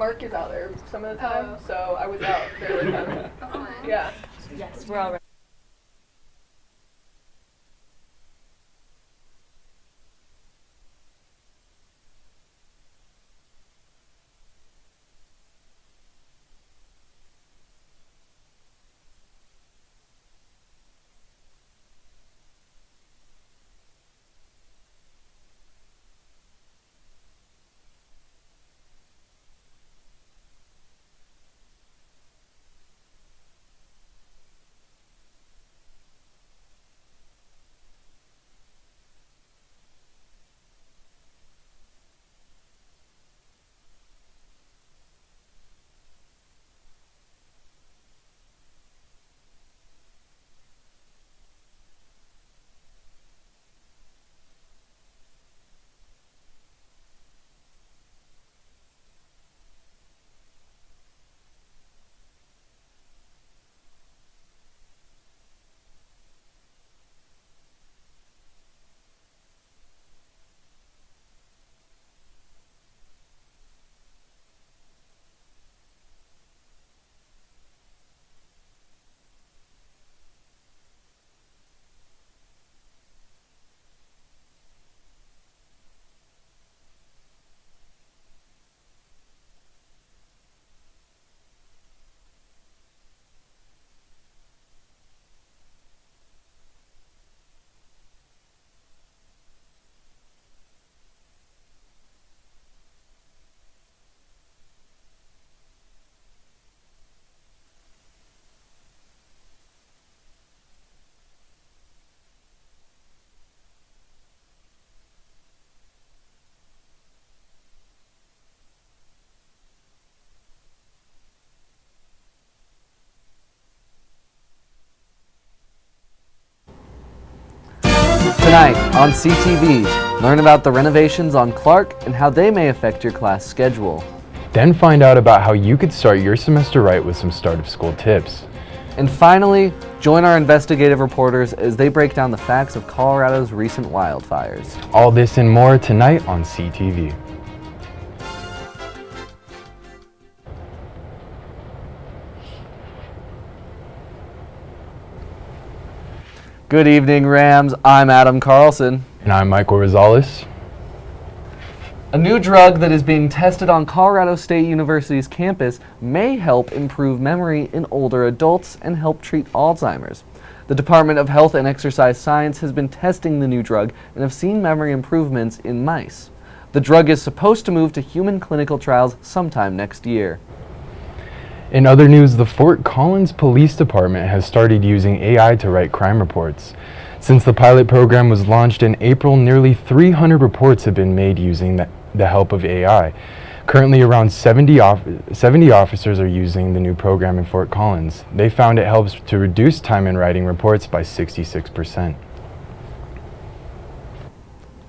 Mark is out there some of the time, so I was out there with him. Yeah. Yes, we're all ready. Tonight on CTV, learn about the renovations on Clark and how they may affect your class schedule. Then find out about how you could start your semester right with some start of school tips. And finally, join our investigative reporters as they break down the facts of Colorado's recent wildfires. All this and more tonight on CTV. Good evening, Rams. I'm Adam Carlson. And I'm Michael Rosales. A new drug that is being tested on Colorado State University's campus may help improve memory in older adults and help treat Alzheimer's. The Department of Health and Exercise Science has been testing the new drug and have seen memory improvements in mice. The drug is supposed to move to human clinical trials sometime next year. In other news, the Fort Collins Police Department has started using AI to write crime reports. Since the pilot program was launched in April, nearly 300 reports have been made using the help of AI. Currently, around 70 officers are using the new program in Fort Collins. They found it helps to reduce time in writing reports by 66%.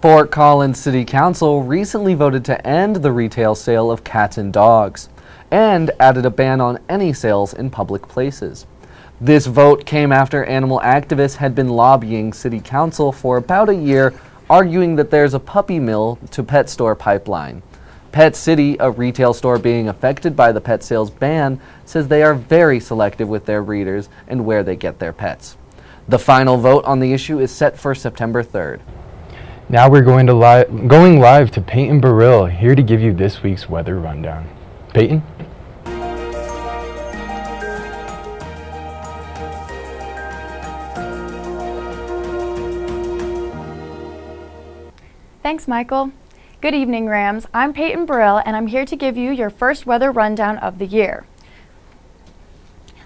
Fort Collins City Council recently voted to end the retail sale of cats and dogs, and added a ban on any sales in public places. This vote came after animal activists had been lobbying City Council for about a year, arguing that there's a puppy mill to pet store pipeline. Pet City, a retail store being affected by the pet sales ban, says they are very selective with their breeders and where they get their pets. The final vote on the issue is set for September 3rd. Now we're going live to Payton Barill, here to give you this week's weather rundown. Payton? Thanks, Michael. Good evening, Rams. I'm Payton Barill, and I'm here to give you your first weather rundown of the year.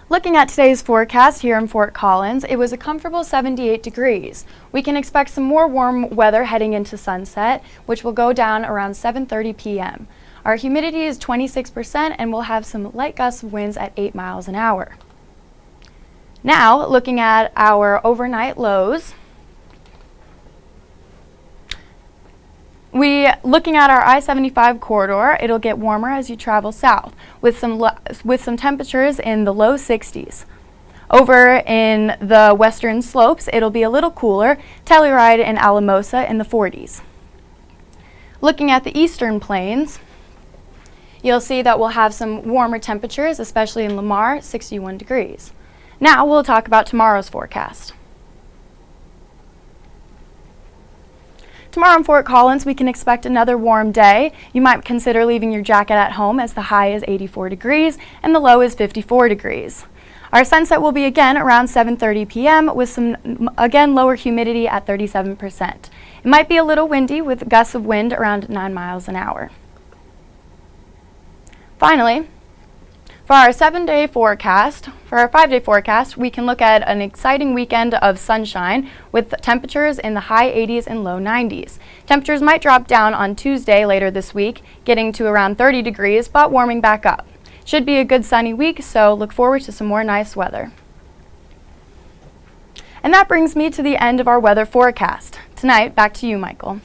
Looking at today's forecast here in Fort Collins, it was a comfortable 78 degrees. We can expect some more warm weather heading into sunset, which will go down around 7:30 p.m. Our humidity is 26% and we'll have some light gusts of winds at 8 miles an hour. Now, looking at our overnight lows, looking at our I-75 corridor, it'll get warmer as you travel south with some temperatures in the low 60s. Over in the western slopes, it'll be a little cooler, Telluride and Alamosa in the 40s. Looking at the eastern plains, You'll see that we'll have some warmer temperatures, especially in Lamar, 61 degrees. Now we'll talk about tomorrow's forecast. Tomorrow in Fort Collins, we can expect another warm day. You might consider leaving your jacket at home as the high is 84 degrees and the low is 54 degrees. Our sunset will be again around 7:30 p.m. with some, again, lower humidity at 37%. It might be a little windy with gusts of wind around 9 miles an hour. Finally, for our 5-day forecast, we can look at an exciting weekend of sunshine with temperatures in the high 80s and low 90s. Temperatures might drop down on Tuesday later this week, getting to around 30 degrees, but warming back up. Should be a good sunny week, so look forward to some more nice weather. And that brings me to the end of our weather forecast. Tonight, back to you, Michael.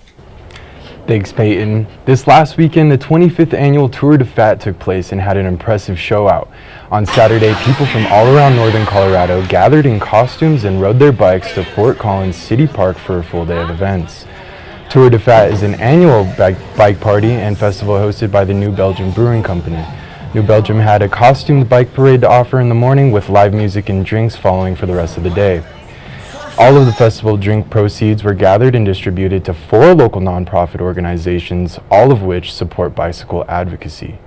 Thanks, Peyton. This last weekend, the 25th annual Tour de Fat took place and had an impressive show out. On Saturday, people from all around northern Colorado gathered in costumes and rode their bikes to Fort Collins City Park for a full day of events. Tour de Fat is an annual bike party and festival hosted by the New Belgium Brewing Company. New Belgium had a costumed bike parade to offer in the morning with live music and drinks following for the rest of the day. All of the festival drink proceeds were gathered and distributed to 4 local nonprofit organizations, all of which support bicycle advocacy.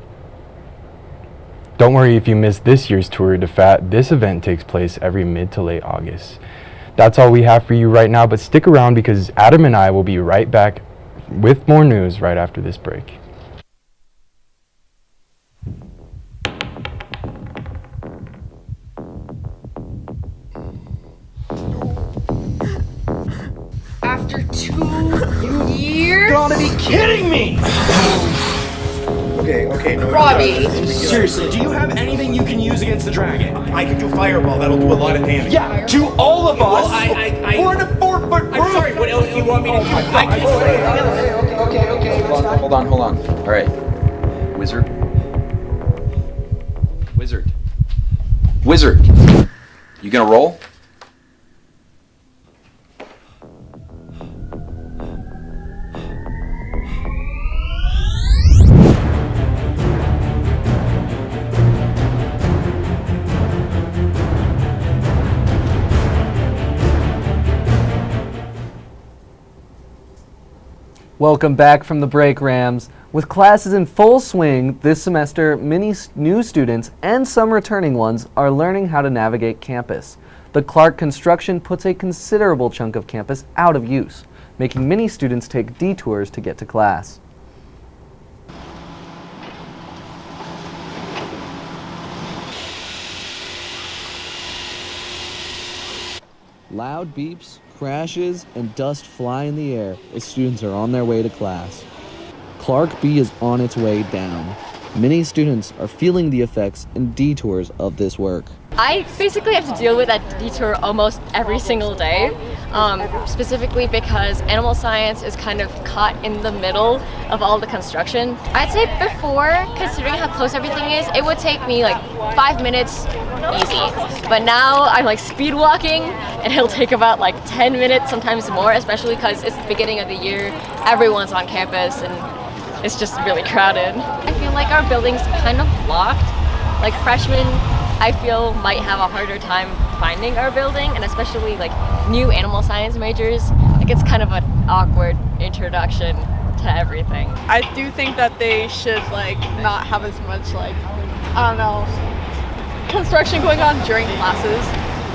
Don't worry if you missed this year's Tour de Fat. This event takes place every mid to late August. That's all we have for you right now, but stick around because Adam and I will be right back with more news right after this break. After 2 years? You gotta be kidding me! Okay, no. Robbie. Seriously, do you have anything you can use against the dragon? I can do fireball, that'll do a lot of damage. Yeah, to all of us! Well, We're in a 4-foot group! I'm sorry, what else do you want me to do? Okay. Hold on. All right. Wizard. You gonna roll? Welcome back from the break, Rams. With classes in full swing this semester, many new students and some returning ones are learning how to navigate campus. The Clark construction puts a considerable chunk of campus out of use, making many students take detours to get to class. Loud beeps, crashes, and dust fly in the air as students are on their way to class. Clark B is on its way down. Many students are feeling the effects and detours of this work. I basically have to deal with that detour almost every single day, specifically because animal science is kind of caught in the middle of all the construction. I'd say before, considering how close everything is, it would take me like 5 minutes easy. But now I'm like speed walking and it'll take about like 10 minutes, sometimes more, especially because it's the beginning of the year, everyone's on campus and it's just really crowded. I feel like our building's kind of blocked. Like freshmen, I feel might have a harder time finding our building, and especially like new animal science majors, like it's kind of an awkward introduction to everything. I do think that they should like not have as much like, I don't know, construction going on during classes.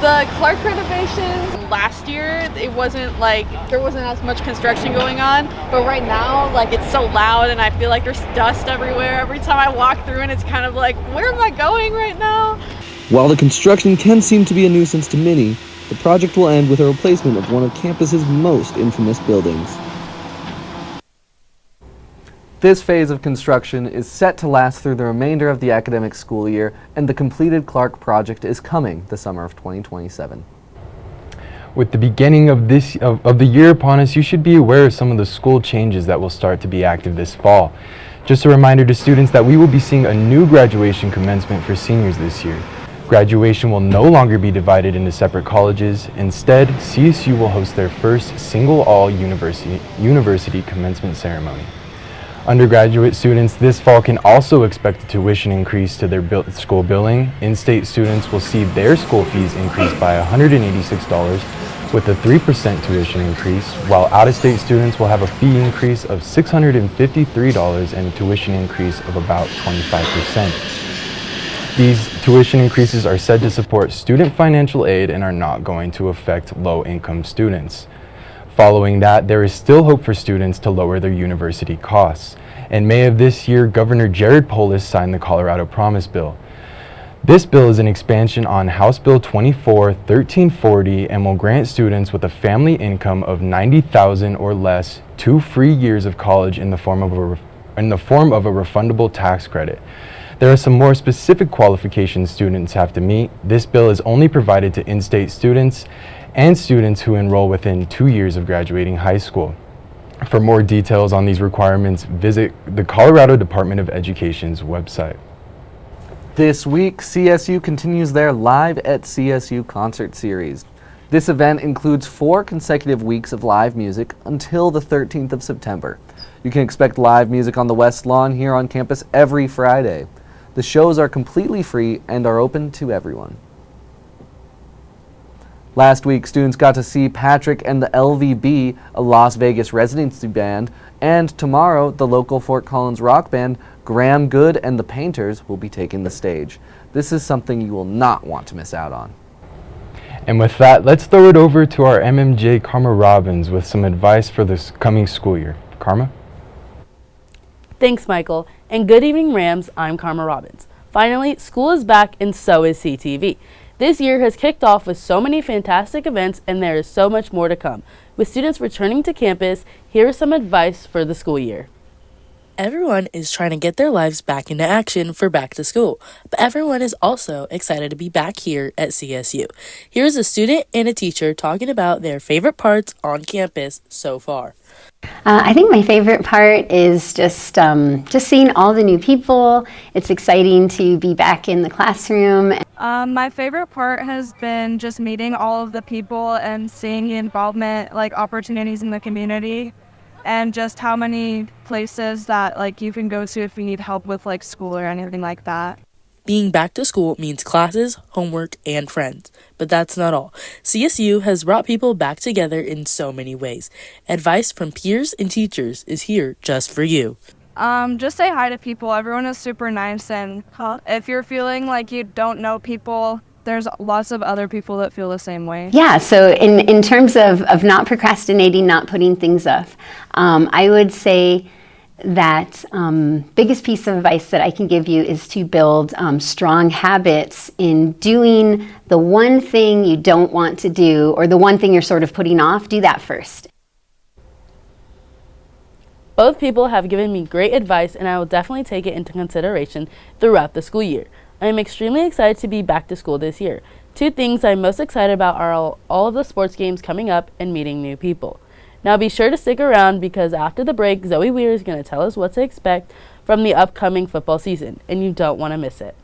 The Clark renovation last year, it wasn't like, there wasn't as much construction going on, but right now, like it's so loud and I feel like there's dust everywhere. Every time I walk through and it's kind of like, where am I going right now? While the construction can seem to be a nuisance to many, the project will end with a replacement of one of campus's most infamous buildings. This phase of construction is set to last through the remainder of the academic school year, and the completed Clark project is coming the summer of 2027. With the beginning of the year upon us, you should be aware of some of the school changes that will start to be active this fall. Just a reminder to students that we will be seeing a new graduation commencement for seniors this year. Graduation will no longer be divided into separate colleges. Instead, CSU will host their first single all university commencement ceremony. Undergraduate students this fall can also expect a tuition increase to their school billing. In-state students will see their school fees increase by $186 with a 3% tuition increase, while out-of-state students will have a fee increase of $653 and a tuition increase of about 25%. These tuition increases are said to support student financial aid and are not going to affect low-income students. Following that, there is still hope for students to lower their university costs. In May of this year, Governor Jared Polis signed the Colorado Promise Bill. This bill is an expansion on House Bill 24-1340 and will grant students with a family income of $90,000 or less 2 free years of college in the form of a refundable tax credit. There are some more specific qualifications students have to meet. This bill is only provided to in-state students and students who enroll within 2 years of graduating high school. For more details on these requirements, visit the Colorado Department of Education's website. This week, CSU continues their Live at CSU concert series. This event includes 4 consecutive weeks of live music until the 13th of September. You can expect live music on the West Lawn here on campus every Friday. The shows are completely free and are open to everyone. Last week, students got to see Patrick and the LVB, a Las Vegas residency band, and tomorrow, the local Fort Collins rock band, Graham Good and the Painters, will be taking the stage. This is something you will not want to miss out on. And with that, let's throw it over to our MMJ Karma Robbins with some advice for this coming school year. Karma? Thanks, Michael, and good evening, Rams. I'm Karma Robbins. Finally, school is back and so is CTV. This year has kicked off with so many fantastic events and there is so much more to come. With students returning to campus, here is some advice for the school year. Everyone is trying to get their lives back into action for back to school, but everyone is also excited to be back here at CSU. Here's a student and a teacher talking about their favorite parts on campus so far. I think my favorite part is just seeing all the new people. It's exciting to be back in the classroom. My favorite part has been just meeting all of the people and seeing the involvement, like opportunities in the community, and just how many places that like you can go to if you need help with like school or anything like that. Being back to school means classes, homework, and friends. But that's not all. CSU has brought people back together in so many ways. Advice from peers and teachers is here just for you. Just say hi to people. Everyone is super nice, and if you're feeling like you don't know people, there's lots of other people that feel the same way. Yeah, so in terms of not procrastinating, not putting things off, I would say that biggest piece of advice that I can give you is to build strong habits in doing the one thing you don't want to do, or the one thing you're sort of putting off. Do that first. Both people have given me great advice and I will definitely take it into consideration throughout the school year. I am extremely excited to be back to school this year. 2 things I'm most excited about are all of the sports games coming up and meeting new people. Now be sure to stick around because after the break, Zoe Weir is going to tell us what to expect from the upcoming football season, and you don't want to miss it.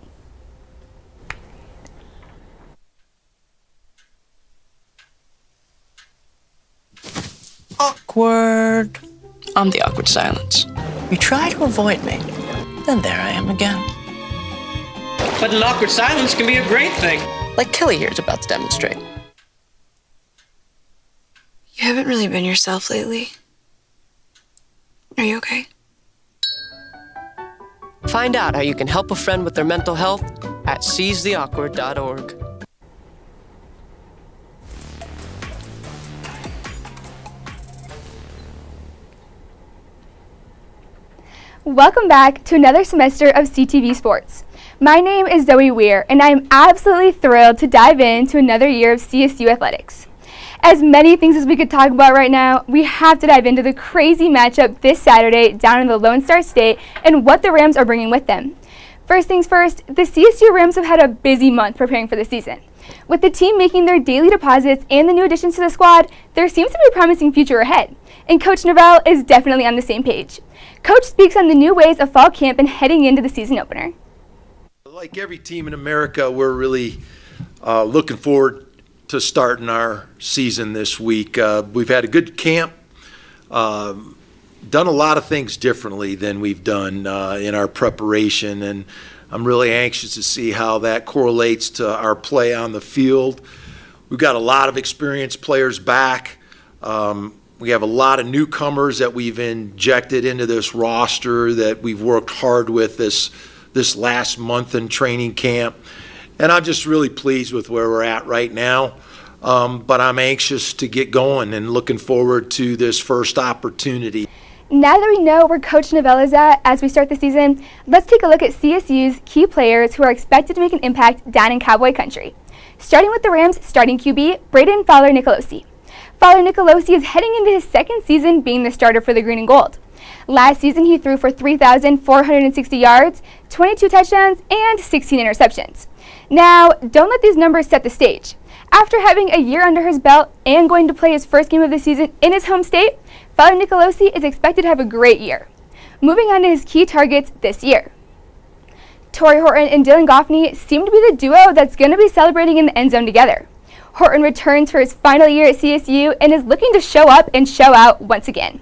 Awkward. I'm the awkward silence. You try to avoid me, then there I am again. But an awkward silence can be a great thing. Like Kelly here is about to demonstrate. You haven't really been yourself lately. Are you okay? Find out how you can help a friend with their mental health at seizetheawkward.org. Welcome back to another semester of CTV Sports. My name is Zoe Weir, and I am absolutely thrilled to dive into another year of CSU athletics. As many things as we could talk about right now, we have to dive into the crazy matchup this Saturday down in the Lone Star State and what the Rams are bringing with them. First things first, the CSU Rams have had a busy month preparing for the season. With the team making their daily deposits and the new additions to the squad, there seems to be a promising future ahead, and Coach Norvell is definitely on the same page. Coach speaks on the new ways of fall camp and heading into the season opener. Like every team in America, we're really looking forward to starting our season this week. We've had a good camp. done a lot of things differently than we've done in our preparation, and I'm really anxious to see how that correlates to our play on the field. We've got a lot of experienced players back. We have a lot of newcomers that we've injected into this roster that we've worked hard with this last month in training camp. And I'm just really pleased with where we're at right now. But I'm anxious to get going and looking forward to this first opportunity. Now that we know where Coach Novella's at as we start the season, let's take a look at CSU's key players who are expected to make an impact down in Cowboy Country. Starting with the Rams' starting QB, Braden Fowler-Nicolosi. Fowler-Nicolosi is heading into his second season being the starter for the Green and Gold. Last season, he threw for 3,460 yards, 22 touchdowns, and 16 interceptions. Now, don't let these numbers set the stage. After having a year under his belt and going to play his first game of the season in his home state, Fowler-Nicolosi is expected to have a great year. Moving on to his key targets this year. Torrey Horton and Dylan Goffney seem to be the duo that's going to be celebrating in the end zone together. Horton returns for his final year at CSU and is looking to show up and show out once again.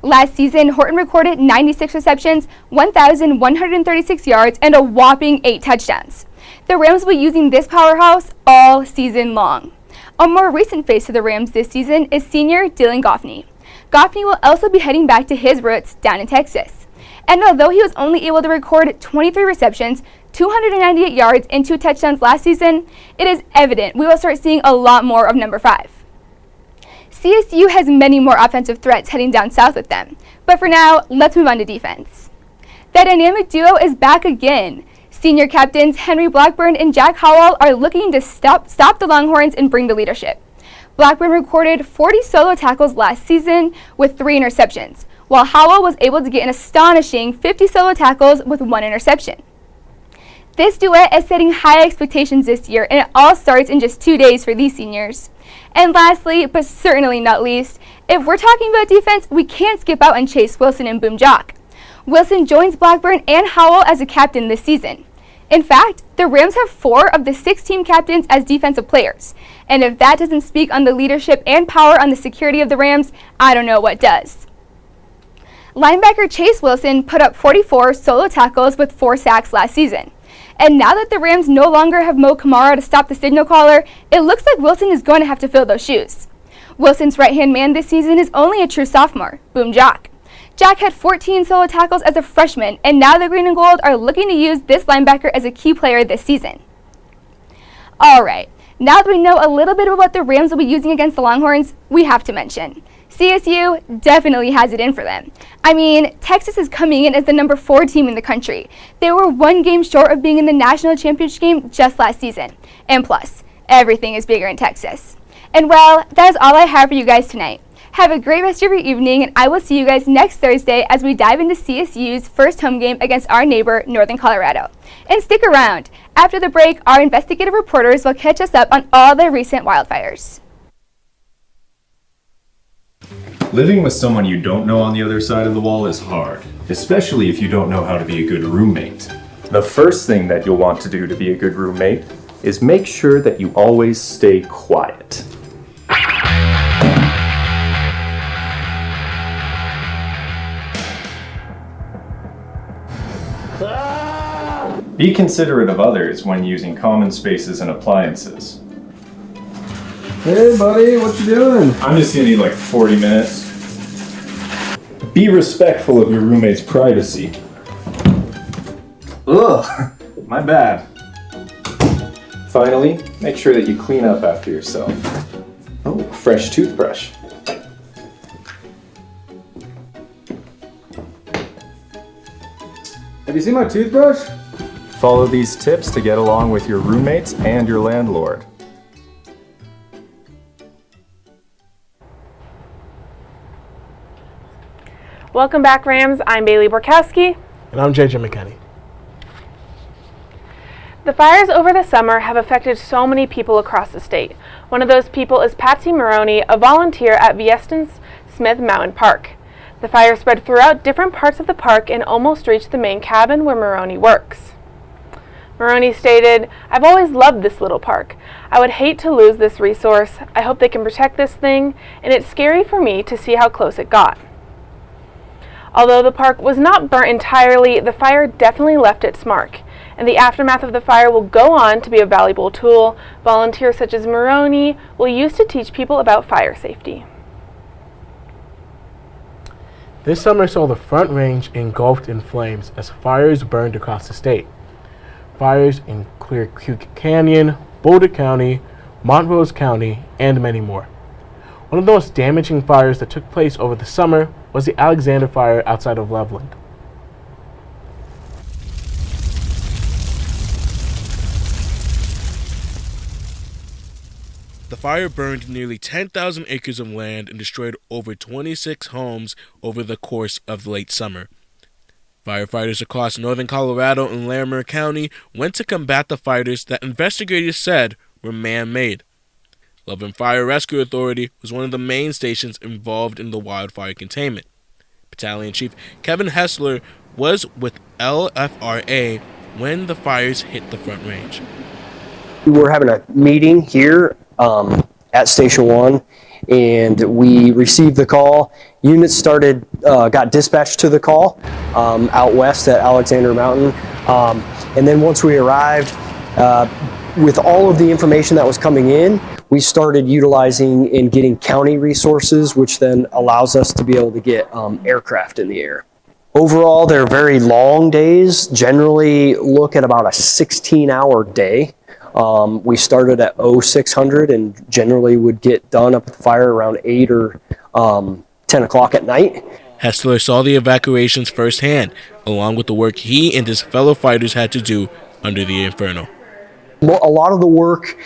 Last season, Horton recorded 96 receptions, 1,136 yards, and a whopping 8 touchdowns. The Rams will be using this powerhouse all season long. A more recent face to the Rams this season is senior Dylan Goffney. Goffney will also be heading back to his roots down in Texas. And although he was only able to record 23 receptions, 298 yards, and 2 touchdowns last season, it is evident we will start seeing a lot more of number 5. CSU has many more offensive threats heading down south with them. But for now, let's move on to defense. That dynamic duo is back again. Senior captains Henry Blackburn and Jack Howell are looking to stop the Longhorns and bring the leadership. Blackburn recorded 40 solo tackles last season with 3 interceptions, while Howell was able to get an astonishing 50 solo tackles with 1 interception. This duet is setting high expectations this year, and it all starts in just 2 days for these seniors. And lastly, but certainly not least, if we're talking about defense, we can't skip out on Chase Wilson and Boom Jock. Wilson joins Blackburn and Howell as a captain this season. In fact, the Rams have 4 of the 6 team captains as defensive players. And if that doesn't speak on the leadership and power on the security of the Rams, I don't know what does. Linebacker Chase Wilson put up 44 solo tackles with 4 sacks last season. And now that the Rams no longer have Mo Kamara to stop the signal caller, it looks like Wilson is going to have to fill those shoes. Wilson's right-hand man this season is only a true sophomore, Boom Jock. Jack had 14 solo tackles as a freshman, and now the Green and Gold are looking to use this linebacker as a key player this season. Alright, now that we know a little bit about what the Rams will be using against the Longhorns, we have to mention CSU definitely has it in for them. I mean, Texas is coming in as the number 4 team in the country. They were 1 game short of being in the national championship game just last season. And plus, everything is bigger in Texas. And well, that is all I have for you guys tonight. Have a great rest of your evening, and I will see you guys next Thursday as we dive into CSU's first home game against our neighbor, Northern Colorado. And stick around. After the break, our investigative reporters will catch us up on all the recent wildfires. Living with someone you don't know on the other side of the wall is hard, especially if you don't know how to be a good roommate. The first thing that you'll want to do to be a good roommate is make sure that you always stay quiet. Be considerate of others when using common spaces and appliances. Hey buddy, what you doing? I'm just gonna need like 40 minutes. Be respectful of your roommate's privacy. Ugh, my bad. Finally, make sure that you clean up after yourself. Oh, fresh toothbrush. Have you seen my toothbrush? Follow these tips to get along with your roommates and your landlord. Welcome back, Rams. I'm Bailey Borkowski. And I'm JJ McKinney. The fires over the summer have affected so many people across the state. One of those people is Patsy Maroney, a volunteer at Vieston's Smith Mountain Park. The fire spread throughout different parts of the park and almost reached the main cabin where Maroney works. Maroney stated, "I've always loved this little park. I would hate to lose this resource. I hope they can protect this thing, and it's scary for me to see how close it got." Although the park was not burnt entirely, the fire definitely left its mark. And the aftermath of the fire will go on to be a valuable tool volunteers such as Maroney will use to teach people about fire safety. This summer saw the Front Range engulfed in flames as fires burned across the state. Fires in Clear Creek Canyon, Boulder County, Montrose County, and many more. One of the most damaging fires that took place over the summer was the Alexander fire outside of Loveland. The fire burned nearly 10,000 acres of land and destroyed over 26 homes over the course of the late summer. Firefighters across northern Colorado and Larimer County went to combat the fires that investigators said were man-made. Loveland Fire Rescue Authority was one of the main stations involved in the wildfire containment. Battalion Chief Kevin Hessler was with LFRA when the fires hit the Front Range. We were having a meeting here at Station 1, and we received the call. Units got dispatched to the call out west at Alexander Mountain. And then once we arrived, with all of the information that was coming in, we started utilizing and getting county resources, which then allows us to be able to get aircraft in the air. Overall, they're very long days, generally look at about a 16-hour day. We started at 0600 and generally would get done up at the fire around 8 or 10 o'clock at night. Hessler saw the evacuations firsthand, along with the work he and his fellow fighters had to do under the inferno. A lot of the work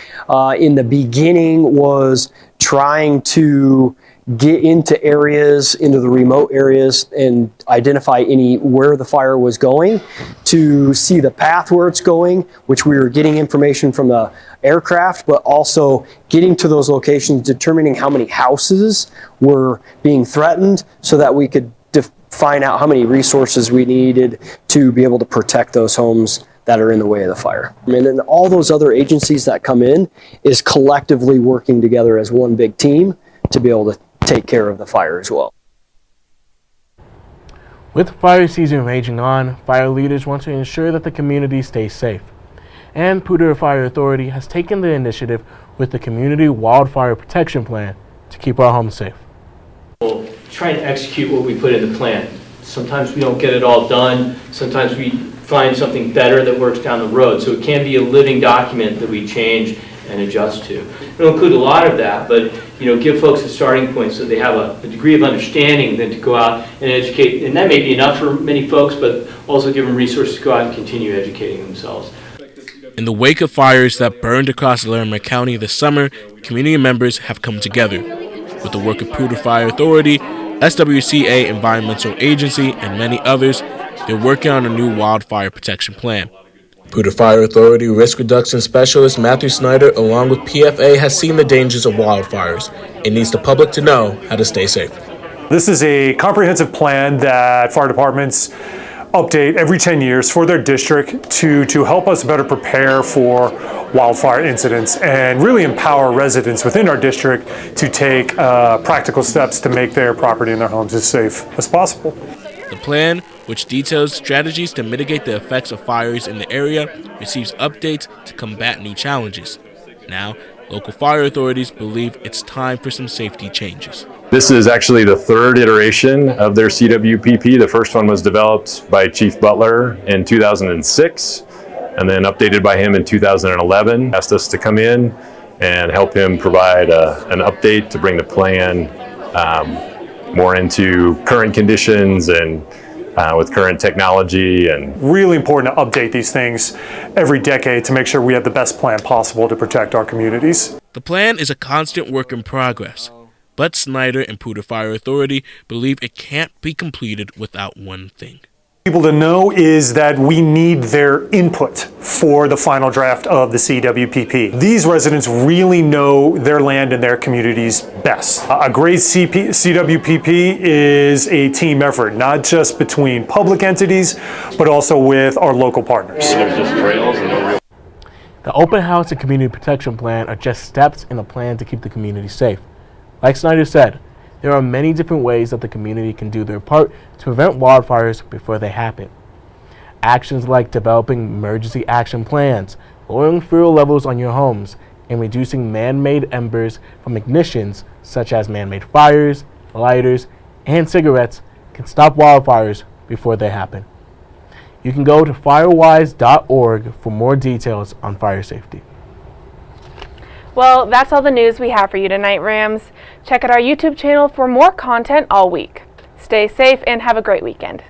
in the beginning was trying to get into the remote areas and identify where the fire was going, to see the path where it's going, which we were getting information from the aircraft, but also getting to those locations, determining how many houses were being threatened so that we could find out how many resources we needed to be able to protect those homes that are in the way of the fire. And then all those other agencies that come in is collectively working together as one big team to be able to take care of the fire as well. With fire season raging on, fire leaders want to ensure that the community stays safe. And Poudre Fire Authority has taken the initiative with the Community Wildfire Protection Plan to keep our homes safe. We'll try and execute what we put in the plan. Sometimes we don't get it all done. Sometimes we find something better that works down the road. So it can be a living document that we change and adjust to. It'll include a lot of that, but give folks a starting point so they have a degree of understanding, then to go out and educate. And that may be enough for many folks, but also give them resources to go out and continue educating themselves. In the wake of fires that burned across Larimer County this summer, community members have come together. With the work of Poudre Fire Authority, SWCA Environmental Agency, and many others, they're working on a new wildfire protection plan. Poudre Fire Authority Risk Reduction Specialist Matthew Snyder, along with PFA, has seen the dangers of wildfires. It needs the public to know how to stay safe. This is a comprehensive plan that fire departments update every 10 years for their district to help us better prepare for wildfire incidents and really empower residents within our district to take practical steps to make their property and their homes as safe as possible. The plan, which details strategies to mitigate the effects of fires in the area, receives updates to combat new challenges. Now, local fire authorities believe it's time for some safety changes. This is actually the third iteration of their CWPP. The first one was developed by Chief Butler in 2006 and then updated by him in 2011. Asked us to come in and help him provide an update to bring the plan more into current conditions and with current technology. And really important to update these things every decade to make sure we have the best plan possible to protect our communities. The plan is a constant work in progress, but Snyder and Poudre Fire Authority believe it can't be completed without one thing. People to know is that we need their input for the final draft of the CWPP. These residents really know their land and their communities best. A great CWPP is a team effort, not just between public entities, but also with our local partners. The open house and community protection plan are just steps in a plan to keep the community safe. Like Snyder said, There are many different ways that the community can do their part to prevent wildfires before they happen. Actions like developing emergency action plans, lowering fuel levels on your homes, and reducing man-made embers from ignitions such as man-made fires, lighters, and cigarettes can stop wildfires before they happen. You can go to firewise.org for more details on fire safety. Well, that's all the news we have for you tonight, Rams. Check out our YouTube channel for more content all week. Stay safe and have a great weekend.